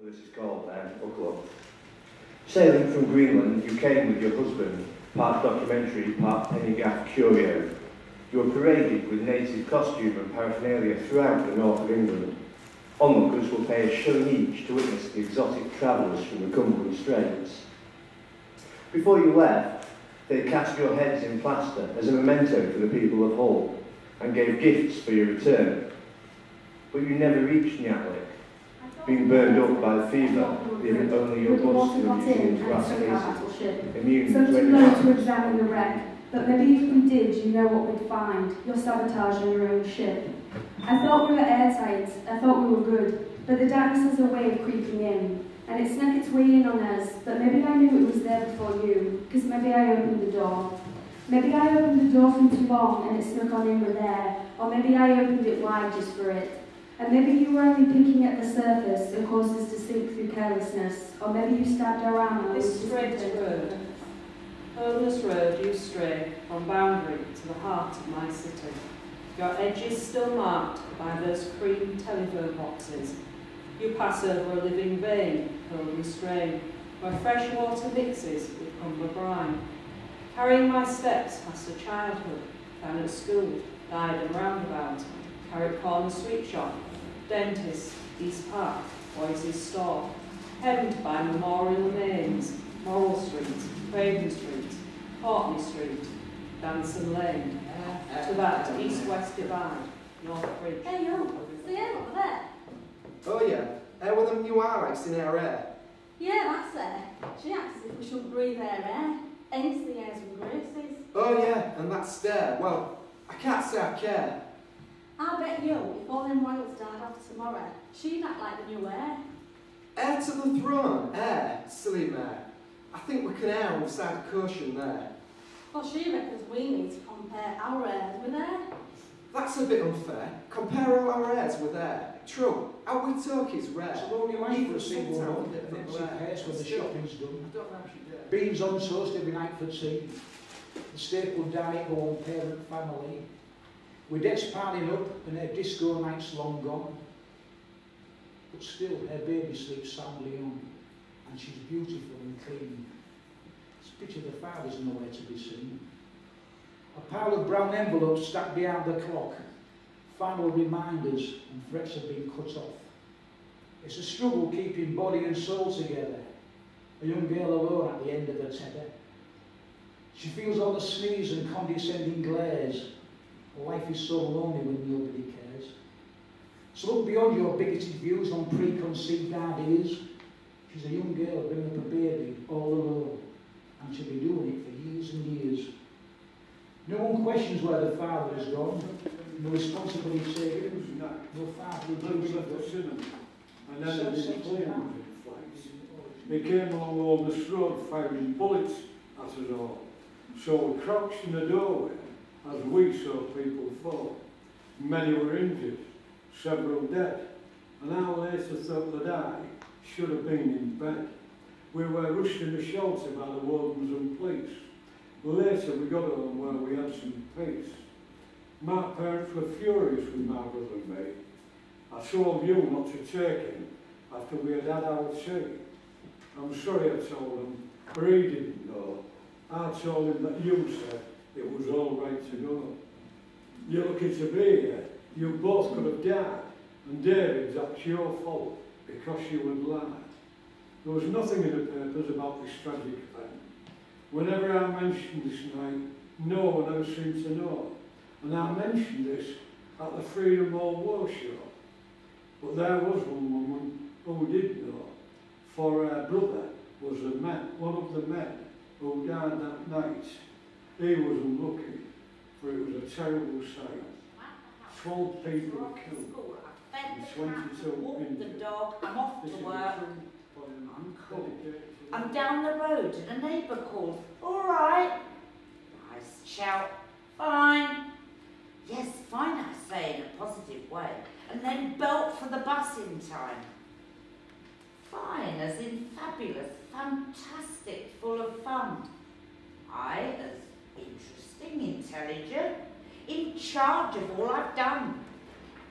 This is called Buckle Up. Sailing from Greenland, you came with your husband, part documentary, part penny gaff curio. You were paraded with native costume and paraphernalia throughout the north of England. Onlookers will pay a shilling each to witness the exotic travellers from the Cumberland Straits. Before you left, they cast your heads in plaster as a memento for the people of Hull and gave gifts for your return. But you never reached Nyatlik, being burned up by the fever, leaving only your blood to the museum's brass cases, immune so to too any low to accidents. examine the wreck, but maybe if we did, you know what we'd find, your sabotage on your own ship. I thought we were airtight, I thought we were good, but the darkness has a way of creeping in, and it snuck its way in on us, but maybe I knew it was there before you, because maybe I opened the door. Maybe I opened the door from too long and it snuck on in with air, or maybe I opened it wide just for it. And maybe you were only picking at the surface and caused us to sink through carelessness, or maybe you stabbed our arm. This straight road, homeless road you stray from boundary to the heart of my city. Your edges still marked by those cream telephone boxes. You pass over a living vein, filled with strain, where fresh water mixes with Bryan. Carrying my steps past a childhood, down at school, died and roundabout, Carrot Corner sweet shop, dentist, East Park, Boyce's store, hemmed by memorial names, Morrill Street, Craven Street, Courtney Street, Danson Lane, to that east-west divide, North Bridge. Hey yo, see her over there? Oh yeah, with them new eyelights in her hair. Yeah, that's her. She acts as if we shouldn't breathe her air. Hence the airs and graces. Oh yeah, and that stare, well, I can't say I care. I bet you, if all them royals died off tomorrow, she'd act like the new heir. Heir to the throne, heir, silly mare. I think we can err on the side of caution there. Well, she reckons we need to compare our heirs with her. That's a bit unfair. Compare all our heirs with heir. True, our we talk is rare. So only like for a single Sometimes one, a bit of a empty glare. case when the Still, shopping's done. I don't know how she did. Beans on toast every night for tea. The staple diet home, parent, family. With debts piling up and her disco nights long gone. But still, her baby sleeps soundly on, and she's beautiful and clean. It's a pity the father's nowhere to be seen. A pile of brown envelopes stacked behind the clock. Final reminders and threats have been cut off. It's a struggle keeping body and soul together. A young girl alone at the end of the tether. She feels all the sneers and condescending glares. Life is so lonely when nobody cares. So look beyond your bigoted views on preconceived ideas. She's a young girl bringing up a baby all alone, and she'll be doing it for years and years. No one questions where the father has gone. No responsibility taken. No father and then his plane was in flight. They came along all this road firing bullets at us all. So we crouched in the doorway as we saw people fall. Many were injured, several dead. An hour later thought that I should have been in bed. We were rushed into shelter by the wardens and police. Later we got home where we had some peace. My parents were furious with my brother and me. I told you not to take him after we had had our tea. I'm sorry I told him, but he didn't know. I told him that you said it was all right to go. You're lucky to be here. You both could have died, and David, that's your fault because you had lied. There was nothing in the papers about this tragic event. Whenever I mentioned this night, no one ever seemed to know. And I mentioned this at the Freedom Hall War show. But there was one woman who did know, for her brother was one of the men who died that night. He was unlucky, for it was a terrible sight. 12 people were killed and 22 injured. The dog, I'm off to This is work. a true poem I'm cool. dedicated to I'm down the road and a neighbour called. All right. Nice shout. Fine. Yes, fine, I say in a positive way. And then belt for the bus in time. Fine, as in fabulous, fantastic, full of fun. I, as interesting, intelligent, in charge of all I've done.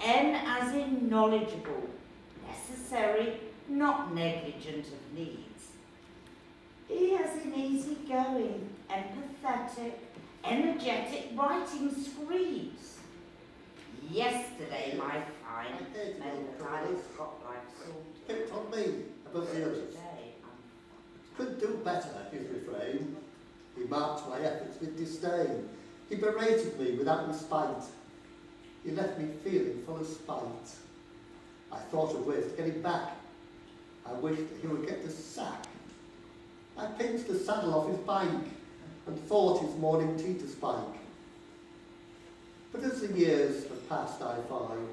N as in knowledgeable, necessary, not negligent of needs. He has an easy-going, empathetic, energetic writing screeds. Yesterday, my fine melancholy spotlight sorted. Picked on me above the others. Today, Could do better, his refrain. He marked my efforts with disdain. He berated me without respite. He left me feeling full of spite. I thought of ways to get him back. I wished that he would get the sack. I pinched the saddle off his bike and thought his morning tea to spike. But as the years have passed, I find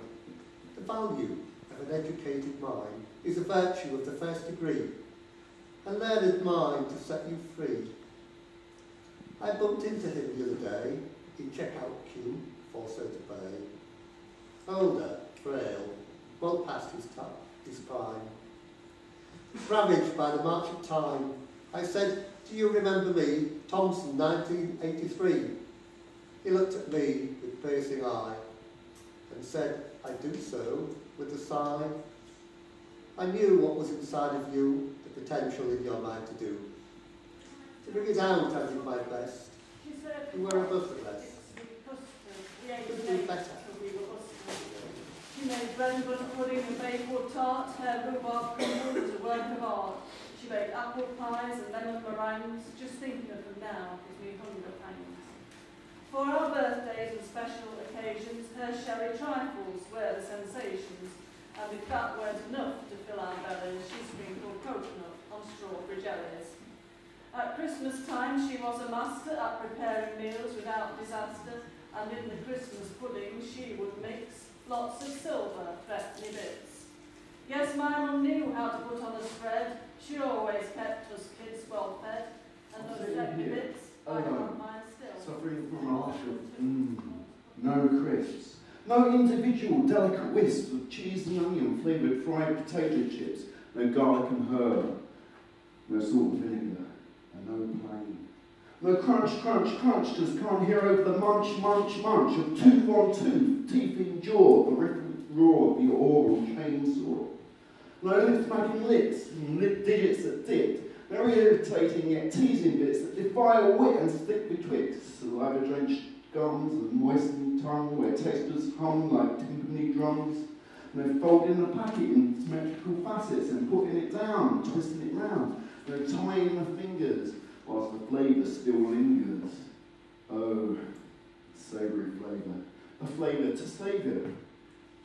the value of an educated mind is a virtue of the first degree, a learned mind to set you free. I bumped into him the other day in checkout queue, for so to pay. Older, frail, well past his prime. Ravaged by the march of time, I said, "Do you remember me, Thompson, 1983? He looked at me with piercing eye and said, "I do so," with a sigh. I knew what was inside of you, the potential in your mind to do. To bring it out, I did my best. You were above the rest. Could do better. She made bread butter pudding and baked tart, her rhubarb crumble was a work of art. She baked apple pies and lemon meringues. Just thinking of them now gives me hunger pangs. For our birthdays and special occasions, her sherry trifles were the sensations, and if that weren't enough to fill our bellies, she sprinkled coconut on strawberry jellies. At Christmas time, she was a master at preparing meals without disaster, and in the Christmas pudding she would mix lots of silver, threepenny bits. Yes, my mum knew how to put on a spread. She always kept us kids well fed, and those threepenny bits, I can't mind still. Suffering from a lash of no crisps, no individual delicate wisps of cheese and onion flavoured fried potato chips, no garlic and herb, no salt and vinegar, and no plain. No crunch, crunch, crunch, just can't hear over the munch, munch, munch of tooth on tooth, teeth in jaw, the rhythmic roar of the oral chainsaw. No lip-smacking lips and lip digits that dip, no irritating yet teasing bits that defy a wit and stick betwixt saliva-drenched gums and moistened tongue where tasters hum like timpani drums. No folding the packet in symmetrical facets and putting it down, twisting it round. No tying the fingers whilst the flavour still lingers. Oh, savoury flavour. A flavour to saviour.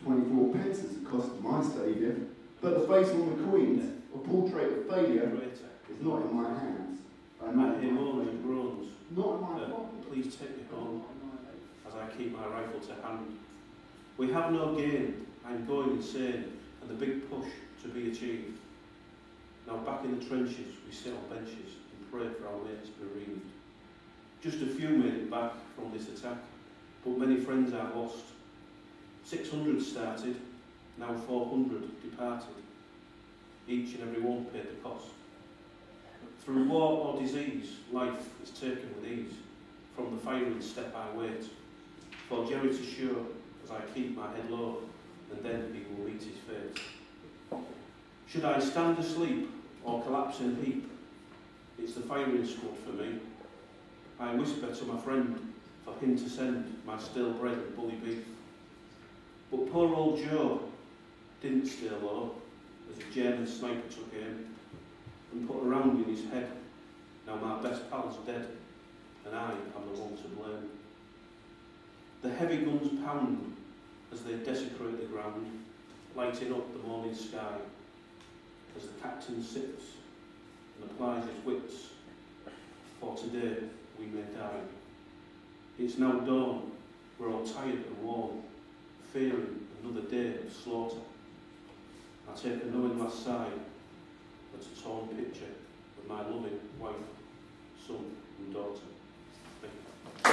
24 pence is the cost of my saviour. But the face on the coin, a portrait of failure, is not in my hands. I know him only groans. Not in my pocket. Please take me home, as I keep my rifle to hand. We have no gain, I'm going insane, and the big push to be achieved. Now back in the trenches, we sit on benches and pray for our mates bereaved. Just a few made it back from this attack, but many friends are lost. 600 started, now 400 departed. Each and every one paid the cost. Through war or disease, life is taken with ease. From the firing step I wait, for Jerry to show as I keep my head low, and then he will meet his fate. Should I stand asleep or collapse in a heap, it's the firing squad for me. I whisper to my friend for him to send my stale bread and bully beef. But poor old Joe didn't stay low as a German sniper took aim and put a round in his head. Now my best pal's dead and I am the one to blame. The heavy guns pound as they desecrate the ground, lighting up the morning sky as the captain sits and applies his wits, for today we may die. It's now dawn, we're all tired and worn, fearing another day of slaughter. I take a knowing last sigh at a torn picture of my loving wife, son and daughter. Thank you.